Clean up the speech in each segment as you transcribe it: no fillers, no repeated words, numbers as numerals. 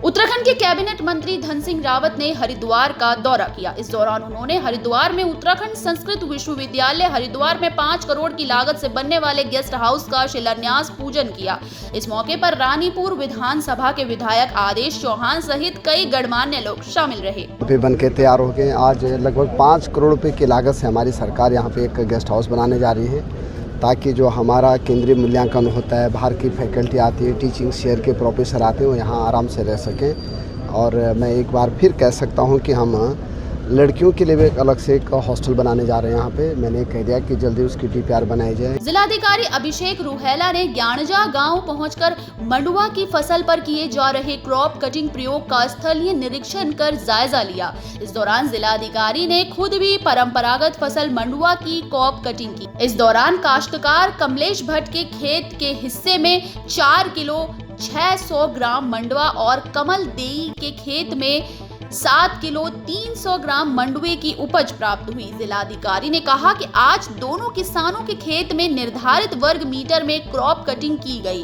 उत्तराखंड के कैबिनेट मंत्री धन सिंह रावत ने हरिद्वार का दौरा किया। इस दौरान उन्होंने हरिद्वार में उत्तराखंड संस्कृत विश्वविद्यालय हरिद्वार में 5 करोड़ की लागत से बनने वाले गेस्ट हाउस का शिलान्यास पूजन किया। इस मौके पर रानीपुर विधानसभा के विधायक आदेश चौहान सहित कई गणमान्य लोग शामिल रहे। बन के तैयार हो गए। आज लगभग 5 करोड़ रुपए की लागत से हमारी सरकार यहाँ पे एक गेस्ट हाउस बनाने जा रही है, ताकि जो हमारा केंद्रीय मूल्यांकन होता है, बाहर की फैकल्टी आती है, टीचिंग शेयर के प्रोफेसर आते हैं, वो यहाँ आराम से रह सकें। और मैं एक बार फिर कह सकता हूँ कि हम लड़कियों के लिए भी अलग से एक हॉस्टल बनाने जा रहे हैं। यहाँ पे मैंने कह दिया कि जल्दी उसकी DPR बनाई जाए। जिलाधिकारी अभिषेक रुहेला ने ज्ञानजा गांव पहुंचकर मंडुआ की फसल पर किए जा रहे क्रॉप कटिंग प्रयोग का स्थलीय निरीक्षण कर जायजा लिया। इस दौरान जिलाधिकारी ने खुद भी परंपरागत फसल मंडुआ की क्रॉप कटिंग की। इस दौरान काश्तकार कमलेश भट्ट के खेत के हिस्से में 4 किलो 600 ग्राम मंडुआ और कमल देई के खेत में 7 किलो 300 ग्राम मंडुए की उपज प्राप्त हुई। जिलाधिकारी ने कहा कि आज दोनों किसानों के खेत में निर्धारित वर्ग मीटर में क्रॉप कटिंग की गई।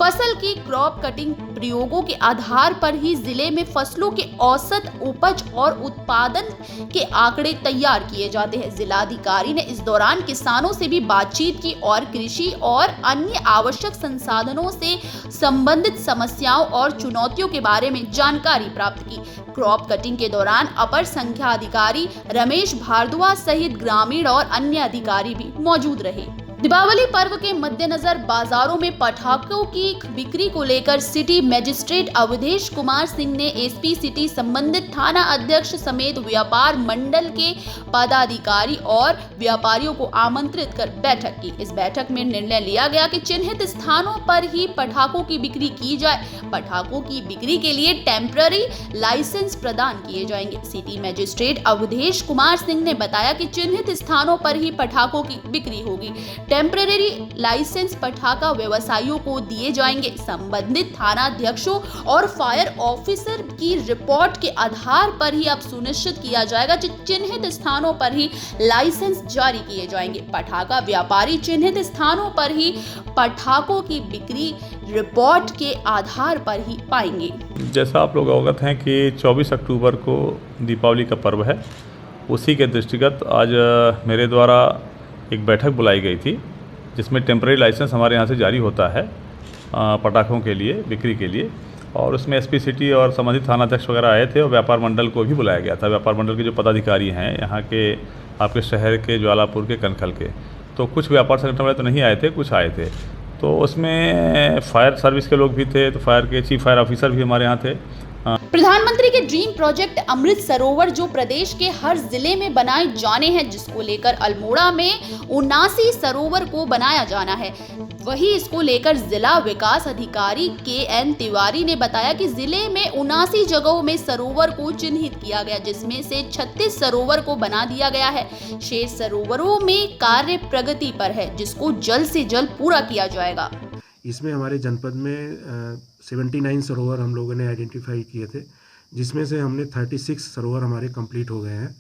फसल की क्रॉप कटिंग प्रयोगों के आधार पर ही जिले में फसलों के औसत उपज और उत्पादन के आंकड़े तैयार किए जाते हैं। जिलाधिकारी ने इस दौरान किसानों से भी बातचीत की और कृषि और अन्य आवश्यक संसाधनों से संबंधित समस्याओं और चुनौतियों के बारे में जानकारी प्राप्त की। क्रॉप कटिंग के दौरान अपर संख्या अधिकारी रमेश भारद्वाज सहित ग्रामीण और अन्य अधिकारी भी मौजूद रहे। दीपावली पर्व के मद्देनजर बाजारों में पटाखों की बिक्री को लेकर सिटी मजिस्ट्रेट अवधेश कुमार सिंह ने एसपी सिटी संबंधित थाना अध्यक्ष समेत व्यापार मंडल के पदाधिकारी और व्यापारियों को आमंत्रित कर बैठक की। इस बैठक में निर्णय लिया गया कि चिन्हित स्थानों पर ही पटाखों की बिक्री की जाए। पटाखों की बिक्री के लिए टेम्पररी लाइसेंस प्रदान किए जाएंगे। सिटी मजिस्ट्रेट अवधेश कुमार सिंह ने बताया कि चिन्हित स्थानों पर ही पटाखों की बिक्री होगी। टेम्पररी लाइसेंस पटाखा व्यवसायियों को दिए जाएंगे। संबंधित थानाध्यक्षों और फायर ऑफिसर की रिपोर्ट के आधार पर ही अब सुनिश्चित किया जाएगा कि चिन्हित स्थानों पर ही लाइसेंस जारी किए जाएंगे। पटाखा व्यापारी चिन्हित स्थानों पर ही पटाखों की बिक्री रिपोर्ट के आधार पर ही पाएंगे। जैसा आप लोग अवगत हैं कि 24 अक्टूबर को दीपावली का पर्व है, उसी के दृष्टिगत आज मेरे द्वारा एक बैठक बुलाई गई थी, जिसमें टेम्पररी लाइसेंस हमारे यहाँ से जारी होता है पटाखों के लिए, बिक्री के लिए। और उसमें एसपी सिटी और संबंधित थानाध्यक्ष वगैरह आए थे और व्यापार मंडल को भी बुलाया गया था। व्यापार मंडल के जो पदाधिकारी हैं यहाँ के, आपके शहर के, ज्वालापुर के, कनखल के, तो कुछ व्यापार संगठन वाले तो नहीं आए थे, कुछ आए थे। तो उसमें फायर सर्विस के लोग भी थे, तो फायर के चीफ फायर ऑफिसर भी हमारे यहाँ थे। प्रधानमंत्री के ड्रीम प्रोजेक्ट अमृत सरोवर जो प्रदेश के हर जिले में बनाए जाने हैं, जिसको लेकर अल्मोड़ा में 79 सरोवर को बनाया जाना है, वही इसको लेकर जिला विकास अधिकारी KN तिवारी ने बताया कि जिले में 79 जगहों में सरोवर को चिन्हित किया गया, जिसमें से 36 सरोवर को बना दिया गया है। शेष सरोवरों में कार्य प्रगति पर है, जिसको जल्द से जल्द पूरा किया जाएगा। इसमें हमारे जनपद में 79 सरोवर हम लोगों ने आइडेंटिफाई किए थे, जिसमें से हमने 36 सरोवर हमारे कंप्लीट हो गए हैं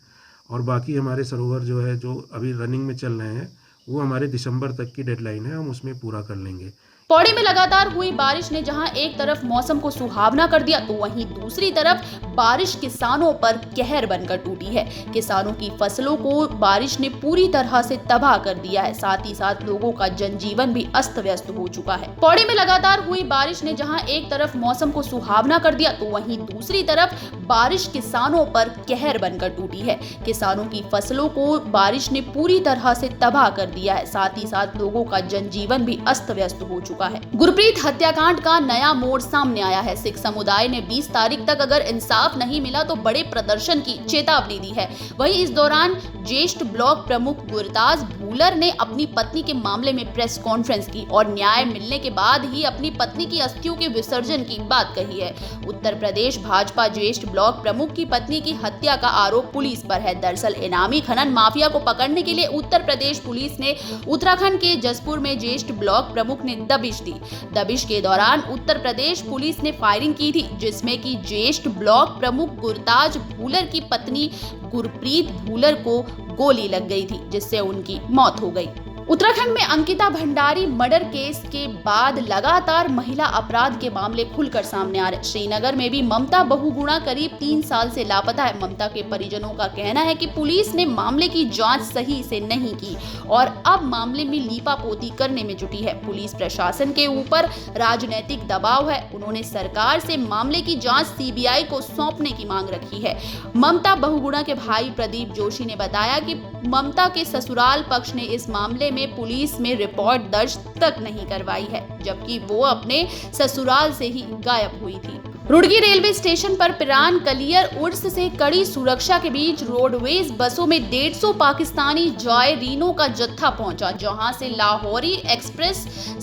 और बाकी हमारे सरोवर जो है, जो अभी रनिंग में चल रहे हैं, वो हमारे दिसंबर तक की डेडलाइन है, हम उसमें पूरा कर लेंगे। पौड़ी में लगातार हुई बारिश ने जहां एक तरफ मौसम को सुहावना कर दिया, तो वहीं दूसरी तरफ बारिश किसानों पर कहर बनकर टूटी है। किसानों की फसलों को बारिश ने पूरी तरह से तबाह कर दिया है। साथ ही साथ लोगों का जनजीवन भी अस्त व्यस्त हो चुका है। पौड़ी में लगातार हुई बारिश ने जहां एक तरफ मौसम को सुहावना कर दिया, तो वहीं दूसरी तरफ बारिश किसानों पर कहर बनकर टूटी है। किसानों की फसलों को बारिश ने पूरी तरह से तबाह कर दिया है। साथ ही साथ लोगों का जनजीवन भी अस्त व्यस्त हो चुका है। गुरप्रीत हत्याकांड का नया मोड़ सामने आया है। सिख समुदाय ने 20 तारीख तक अगर इंसाफ नहीं मिला तो बड़े प्रदर्शन की चेतावनी दी है। वहीं इस दौरान ज्येष्ठ ब्लॉक प्रमुख गुरदास भूलर ने अपनी पत्नी के मामले में प्रेस कॉन्फ्रेंस की और न्याय मिलने के बाद ही अपनी पत्नी की अस्थियों के विसर्जन की बात कही है। उत्तर प्रदेश भाजपा ज्येष्ठ ब्लॉक प्रमुख की पत्नी की हत्या का आरोप पुलिस पर है। दरअसल इनामी खनन माफिया को पकड़ने के लिए उत्तर प्रदेश पुलिस ने उत्तराखंड के जसपुर में ज्येष्ठ ब्लॉक प्रमुख ने दबिश दी। दबिश के दौरान उत्तर प्रदेश पुलिस ने फायरिंग की थी, जिसमें कि ज्येष्ठ ब्लॉक प्रमुख गुरताज भूलर की पत्नी गुरप्रीत भूलर को गोली लग गई थी, जिससे उनकी मौत हो गई। उत्तराखंड में अंकिता भंडारी मर्डर केस के बाद लगातार महिला अपराध के मामले खुलकर सामने आ रहे। श्रीनगर में भी ममता बहुगुणा करीब 3 साल से लापता है। ममता के परिजनों का कहना है कि पुलिस ने मामले की जांच सही से नहीं की और अब मामले में लीपापोती करने में जुटी है। पुलिस प्रशासन के ऊपर राजनीतिक दबाव है। उन्होंने सरकार से मामले की जांच सीबीआई को सौंपने की मांग रखी है। ममता बहुगुणा के भाई प्रदीप जोशी ने बताया कि ममता के ससुराल पक्ष ने इस मामले में पुलिस में रिपोर्ट दर्ज तक नहीं करवाई है, जबकि वो अपने ससुराल से ही गायब हुई थी। रुड़की रेलवे स्टेशन पर पिरान कलियर उर्स से कड़ी सुरक्षा के बीच रोडवेज बसों में 150 पाकिस्तानी जायरीनों का जत्था पहुंचा, जहां से लाहौरी एक्सप्रेस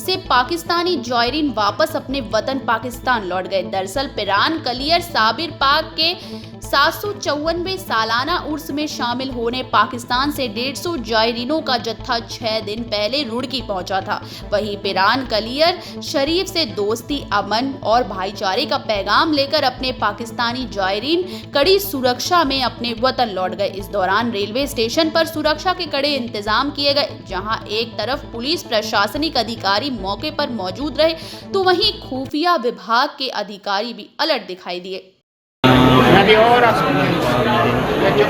से पाकिस्तानी जायरीन वापस अपने वतन पाकिस्तान लौट गए। दरअसल पिरान कलियर साबिर पाक के 754वें सालाना उर्स में शामिल होने पाकिस्तान से 150 जायरीनों का जत्था 6 दिन पहले रुड़की पहुंचा था। वहीं पिरान कलियर शरीफ से दोस्ती, अमन और भाईचारे का पैगाम लेकर अपने पाकिस्तानी जायरीन कड़ी सुरक्षा में अपने वतन लौट गए। इस दौरान रेलवे स्टेशन पर सुरक्षा के कड़े इंतजाम किए गए, जहां एक तरफ पुलिस प्रशासनिक अधिकारी मौके पर मौजूद रहे तो वहीं खुफिया विभाग के अधिकारी भी अलर्ट दिखाई दिए।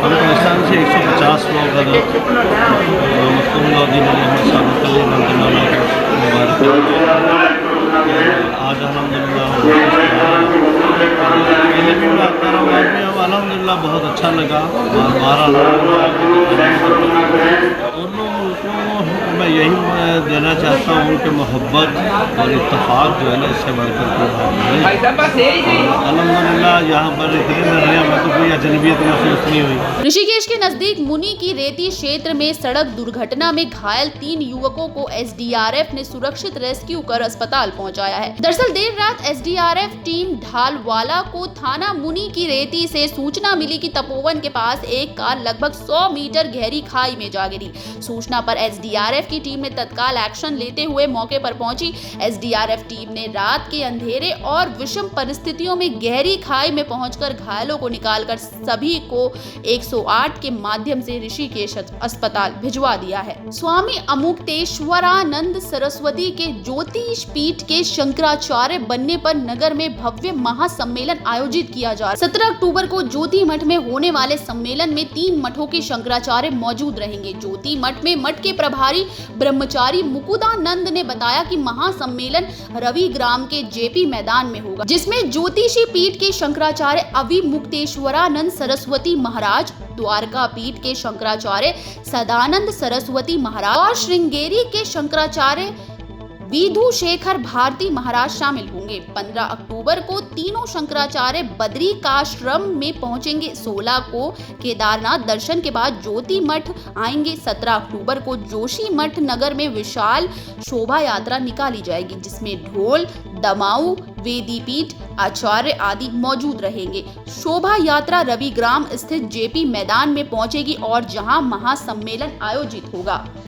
पाकिस्तान से 150 लोग आज अल्हम्दुलिल्लाह बहुत अच्छा लगा। हमारा दोनों मुल्कों को मैं यही देना चाहता हूँ कि मोहब्बत और इत्तेफाक जो है ना इससे बढ़कर अल्हम्दुलिल्लाह यहाँ पर इतनी लड़ाइयाँ में तो कोई अजनबियत महसूस नहीं हुई। ऋषिकेश के नजदीक मुनी की रेती क्षेत्र में सड़क दुर्घटना में घायल 3 युवकों को एसडीआरएफ ने सुरक्षित रेस्क्यू कर अस्पताल पहुंचाया है। दरअसल देर रात एसडीआरएफ टीम ढालवाला को थाना मुनी की रेती से सूचना मिली कि तपोवन के पास एक कार लगभग 100 मीटर गहरी खाई में जा गिरी। सूचना पर एसडीआरएफ की टीम ने तत्काल एक्शन लेते हुए मौके पर पहुंची। एसडीआरएफ टीम ने रात के अंधेरे और विषम परिस्थितियों में गहरी खाई में पहुंचकर घायलों को निकालकर सभी को 108 के माध्यम से ऋषिकेश अस्पताल भिजवा दिया है। स्वामी अमुक्तेश्वरानंद सरस्वती के ज्योतिष पीठ के शंकराचार्य बनने पर नगर में भव्य महासम्मेलन आयोजित किया जा रहा है। 17 अक्टूबर को ज्योति मठ में होने वाले सम्मेलन में 3 मठों के शंकराचार्य मौजूद रहेंगे। ज्योति मठ में मठ के प्रभारी ब्रह्मचारी मुकुदानंद ने बताया कि महासम्मेलन रवि ग्राम के जेपी मैदान में होगा, जिसमें ज्योतिषी पीठ के शंकराचार्य अविमुक्तेश्वरानंद सरस्वती महाराज, द्वारका पीठ के शंकराचार्य सदानंद सरस्वती महाराज और श्रृंगेरी के शंकराचार्य विधु शेखर भारती महाराज शामिल होंगे। 15 अक्टूबर को तीनों शंकराचार्य बद्रिकाश्रम में पहुंचेंगे। 16 को केदारनाथ दर्शन के बाद ज्योति मठ आएंगे। 17 अक्टूबर को जोशी मठ नगर में विशाल शोभा यात्रा निकाली जाएगी, जिसमें ढोल, दमाऊ, वेदीपीठ, आचार्य आदि मौजूद रहेंगे। शोभा यात्रा रविग्राम स्थित जेपी मैदान में पहुंचेगी और जहां महासम्मेलन आयोजित होगा।